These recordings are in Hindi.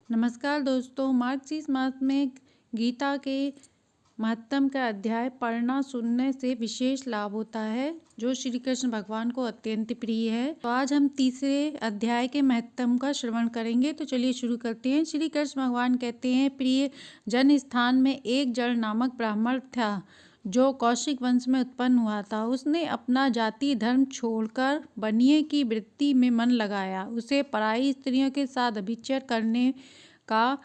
नमस्कार दोस्तों, मार्गशीर्ष मास में गीता के महत्तम का अध्याय पढ़ना सुनने से विशेष लाभ होता है जो श्री कृष्ण भगवान को अत्यंत प्रिय है। तो आज हम तीसरे अध्याय के महत्तम का श्रवण करेंगे। तो चलिए शुरू करते हैं। श्री कृष्ण भगवान कहते हैं, प्रिय जन, स्थान में एक जड़ नामक ब्राह्मण था जो कौशिक वंश में उत्पन्न हुआ था। उसने अपना जाति धर्म छोड़कर बनिए की वृत्ति में मन लगाया। उसे पराई स्त्रियों के साथ व्यभिचार करने का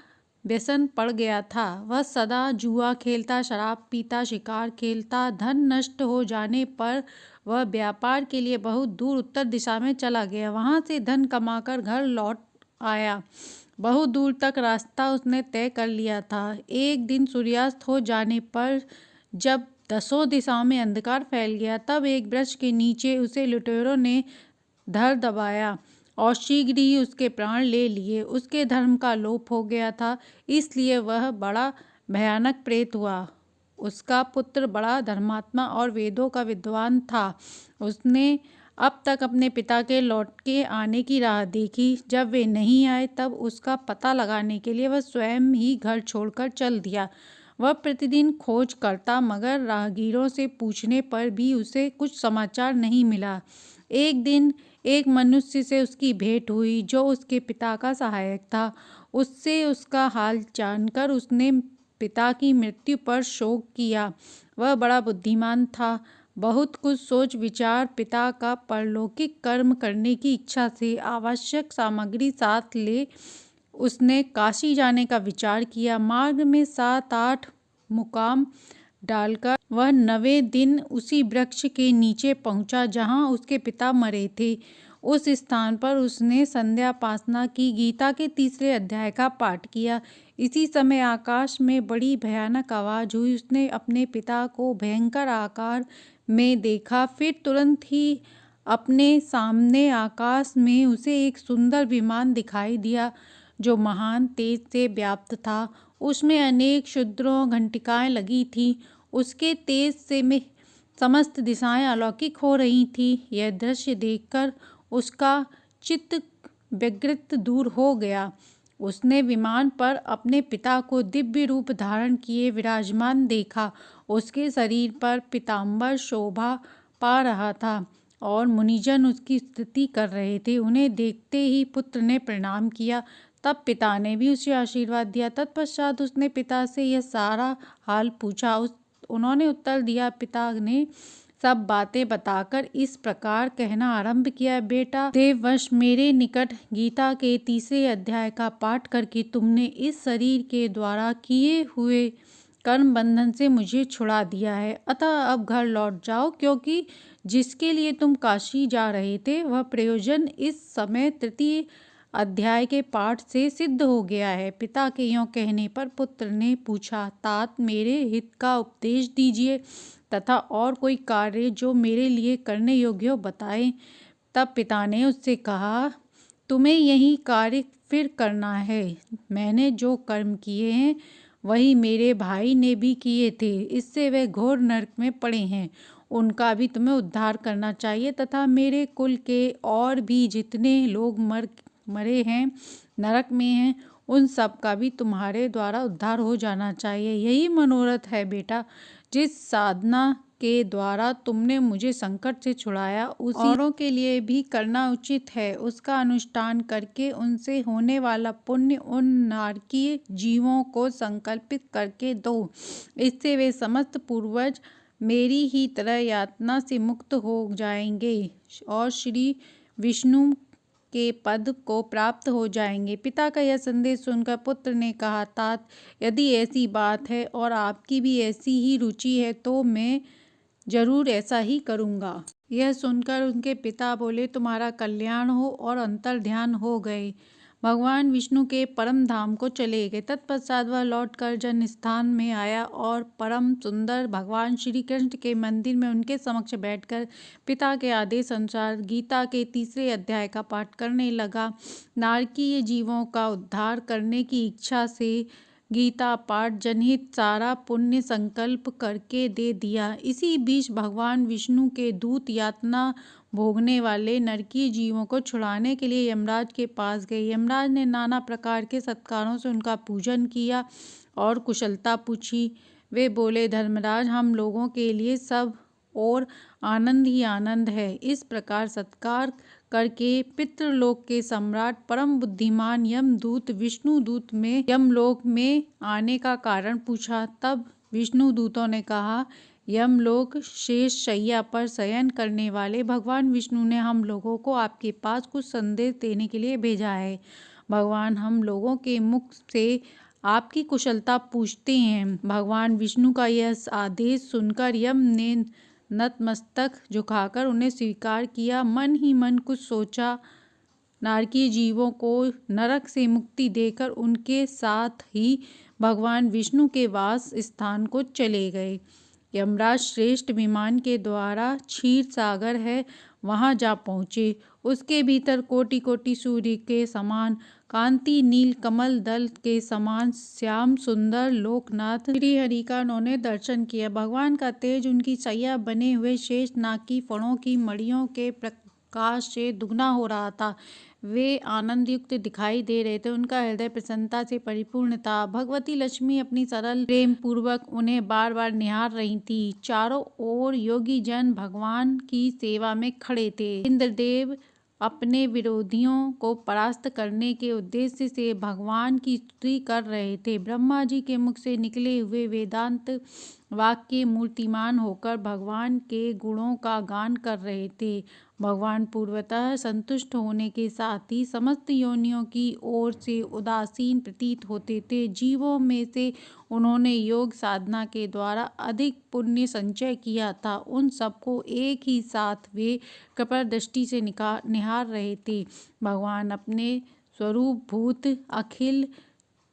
व्यसन पड़ गया था। वह सदा जुआ खेलता, शराब पीता, शिकार खेलता। धन नष्ट हो जाने पर वह व्यापार के लिए बहुत दूर उत्तर दिशा में चला गया। वहां से धन कमाकर घर लौट आया। बहुत दूर तक रास्ता उसने तय कर लिया था। एक दिन सूर्यास्त हो जाने पर जब दसों दिशाओं में अंधकार फैल गया, तब एक वृक्ष के नीचे उसे लुटेरों ने धर दबाया और शीघ्र ही उसके प्राण ले लिए। उसके धर्म का लोप हो गया था, इसलिए वह बड़ा भयानक प्रेत हुआ। उसका पुत्र बड़ा धर्मात्मा और वेदों का विद्वान था। उसने अब तक अपने पिता के लौट के आने की राह देखी। जब वे नहीं आए तब उसका पता लगाने के लिए वह स्वयं ही घर छोड़कर चल दिया। वह प्रतिदिन खोज करता, मगर राहगीरों से पूछने पर भी उसे कुछ समाचार नहीं मिला। एक दिन एक मनुष्य से उसकी भेंट हुई जो उसके पिता का सहायक था। उससे उसका हाल जानकर उसने पिता की मृत्यु पर शोक किया। वह बड़ा बुद्धिमान था। बहुत कुछ सोच विचार पिता का परलौकिक कर्म करने की इच्छा से आवश्यक सामग्री साथ ले उसने काशी जाने का विचार किया। मार्ग में 7-8 मुकाम डालकर वह 9वें दिन उसी वृक्ष के नीचे पहुंचा जहां उसके पिता मरे थे। उस स्थान पर उसने संध्यापासना की, गीता के तीसरे अध्याय का पाठ किया। इसी समय आकाश में बड़ी भयानक आवाज हुई। उसने अपने पिता को भयंकर आकार में देखा। फिर तुरंत ही अपने सामने आकाश में उसे एक सुंदर विमान दिखाई दिया जो महान तेज से व्याप्त था। उसमें अनेक क्षुद्रों घंटिकाएं लगी थी। उसके तेज से में समस्त दिशाएं अलौकिक हो रही थी। यह दृश्य देखकर उसका चित्त व्यग्रत दूर हो गया। उसने विमान पर अपने पिता को दिव्य रूप धारण किए विराजमान देखा। उसके शरीर पर पीताम्बर शोभा पा रहा था और मुनिजन उसकी स्तुति कर रहे थे। उन्हें देखते ही पुत्र ने प्रणाम किया। तब पिता ने भी उसे आशीर्वाद दिया। तत्पश्चात उसने पिता से यह सारा हाल पूछा। उन्होंने उत्तर दिया। पिता ने सब बातें बताकर इस प्रकार कहना आरंभ किया, बेटा, देववश मेरे निकट गीता के तीसरे अध्याय का पाठ करके तुमने इस शरीर के द्वारा किए हुए कर्म बंधन से मुझे छुड़ा दिया है। अतः अब घर लौट जाओ, क्योंकि जिसके लिए तुम काशी जा रहे थे वह प्रयोजन इस समय तृतीय अध्याय के पाठ से सिद्ध हो गया है। पिता के यों कहने पर पुत्र ने पूछा, तात, मेरे हित का उपदेश दीजिए तथा और कोई कार्य जो मेरे लिए करने योग्य हो बताएं। तब पिता ने उससे कहा, तुम्हें यही कार्य फिर करना है। मैंने जो कर्म किए हैं वही मेरे भाई ने भी किए थे। इससे वे घोर नरक में पड़े हैं। उनका भी तुम्हें उद्धार करना चाहिए तथा मेरे कुल के और भी जितने लोग मरे हैं, नरक में हैं, उन सब का भी तुम्हारे द्वारा उद्धार हो जाना चाहिए। यही मनोरथ है बेटा। जिस साधना के द्वारा तुमने मुझे संकट से छुड़ाया उसी औरों के लिए भी करना उचित है। उसका अनुष्ठान करके उनसे होने वाला पुण्य उन नारकीय जीवों को संकल्पित करके दो। इससे वे समस्त पूर्वज मेरी ही तरह यातना से मुक्त हो जाएंगे और श्री विष्णु के पद को प्राप्त हो जाएंगे। पिता का यह संदेश सुनकर पुत्र ने कहा, तात, यदि ऐसी बात है और आपकी भी ऐसी ही रुचि है तो मैं जरूर ऐसा ही करूँगा। यह सुनकर उनके पिता बोले, तुम्हारा कल्याण हो, और अंतर ध्यान हो गए। भगवान विष्णु के परम धाम को चले गए। तत्पश्चात वह लौटकर जन स्थान में आया और परम सुंदर भगवान श्री कृष्ण के मंदिर में उनके समक्ष बैठकर पिता के आदेश अनुसार गीता के तीसरे अध्याय का पाठ करने लगा। नारकीय जीवों का उद्धार करने की इच्छा से गीता पाठ जनहित सारा पुण्य संकल्प करके दे दिया। इसी बीच भगवान विष्णु के दूत यातना भोगने वाले नरकीय जीवों को छुड़ाने के लिए यमराज के पास गए। यमराज ने नाना प्रकार के सत्कारों से उनका पूजन किया और कुशलता पूछी। वे बोले, धर्मराज, हम लोगों के लिए सब और आनंद ही आनंद है। इस प्रकार सत्कार करके पितृलोक के सम्राट परम बुद्धिमान यमदूत विष्णुदूत में यमलोक में आने का कारण पूछा। तब विष्णुदूतों ने कहा, यमलोक शेष शैया पर शयन करने वाले भगवान विष्णु ने हम लोगों को आपके पास कुछ संदेश देने के लिए भेजा है। भगवान हम लोगों के मुख से आपकी कुशलता पूछते हैं। भगवान विष्णु का यह आदेश सुनकर यम ने नतमस्तक झुकाकर उन्हें स्वीकार किया। मन ही मन कुछ सोचा, नारकीय जीवों को नरक से मुक्ति देकर उनके साथ ही भगवान विष्णु के वास स्थान को चले गए। यमराज श्रेष्ठ विमान के द्वारा क्षीर सागर है वहां जा पहुँचे। उसके भीतर कोटि कोटि सूर्य के समान कांति, नील कमल दल के समान श्याम सुंदर लोकनाथ श्री हरि का उन्होंने दर्शन किया। भगवान का तेज उनकी सैया बने हुए शेष नाग की फणों की मणियों के प्रकाश से दुगना हो रहा था। वे आनंद युक्त दिखाई दे रहे थे। उनका हृदय प्रसन्नता से परिपूर्ण था। भगवती लक्ष्मी अपनी सरल प्रेम पूर्वक उन्हें बार बार निहार रही थी। चारों ओर योगी जन भगवान की सेवा में खड़े थे। इंद्रदेव अपने विरोधियों को परास्त करने के उद्देश्य से भगवान की स्तुति कर रहे थे। ब्रह्मा जी के मुख से निकले हुए वेदांत वाक्य मूर्तिमान होकर भगवान के गुणों का गान कर रहे थे। भगवान पूर्वतः संतुष्ट होने के साथ ही समस्त योनियों की ओर से उदासीन प्रतीत होते थे। जीवों में से उन्होंने योग साधना के द्वारा अधिक पुण्य संचय किया था। उन सबको एक ही साथ वे कृपा दृष्टि से निहार रहे थे। भगवान अपने स्वरूप भूत अखिल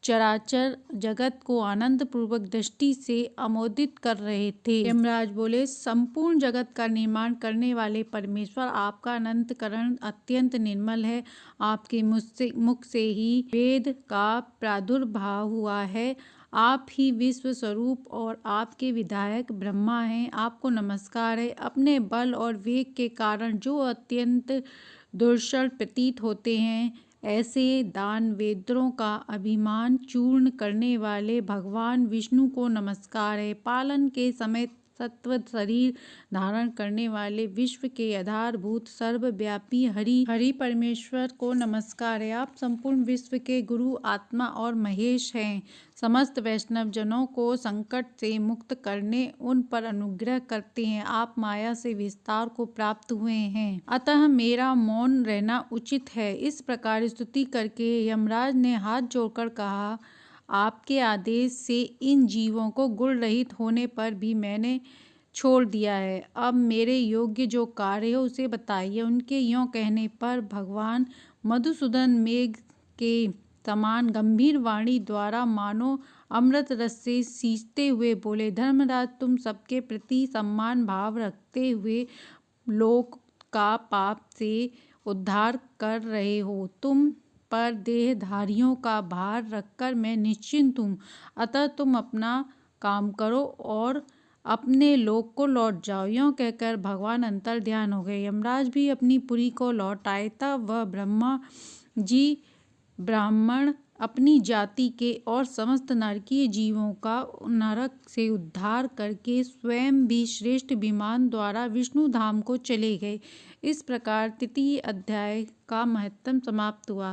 चराचर जगत को आनंद पूर्वक दृष्टि से अमोदित कर रहे थे। यमराज बोले, संपूर्ण जगत का निर्माण करने वाले परमेश्वर, आपका अनंतकरण अत्यंत निर्मल है। आपके मुख से ही वेद का प्रादुर्भाव हुआ है। आप ही विश्व स्वरूप और आपके विधायक ब्रह्मा हैं। आपको नमस्कार है। अपने बल और वेग के कारण जो अत्यंत दुर्शल प्रतीत होते हैं, ऐसे दानवेंद्रों का अभिमान चूर्ण करने वाले भगवान विष्णु को नमस्कार है। पालन के समय सत्व शरीर धारण करने वाले विश्व के आधारभूत सर्वव्यापी हरि परमेश्वर को नमस्कार है। आप संपूर्ण विश्व के गुरु, आत्मा और महेश हैं। समस्त वैष्णव जनों को संकट से मुक्त करने उन पर अनुग्रह करते हैं। आप माया से विस्तार को प्राप्त हुए हैं, अतः मेरा मौन रहना उचित है। इस प्रकार स्तुति करके यमराज ने हाथ जोड़कर कहा, आपके आदेश से इन जीवों को गुण रहित होने पर भी मैंने छोड़ दिया है। अब मेरे योग्य जो कार्य हो उसे बताइए। उनके यों कहने पर भगवान मधुसूदन मेघ के समान गंभीर वाणी द्वारा मानो अमृत रस से सींचते हुए बोले, धर्मराज, तुम सबके प्रति सम्मान भाव रखते हुए लोक का पाप से उद्धार कर रहे हो। तुम पर देहधारियों का भार रखकर मैं निश्चिंत हूँ, अतः तुम अपना काम करो और अपने लोक को लौट जाओ। यों कहकर भगवान अंतर ध्यान हो गए। यमराज भी अपनी पुरी को लौट आए। तब वह ब्रह्मा जी ब्राह्मण अपनी जाति के और समस्त नरकीय जीवों का नरक से उद्धार करके स्वयं भी श्रेष्ठ विमान द्वारा विष्णु धाम को चले गए। इस प्रकार तृतीय अध्याय का महत्म समाप्त हुआ।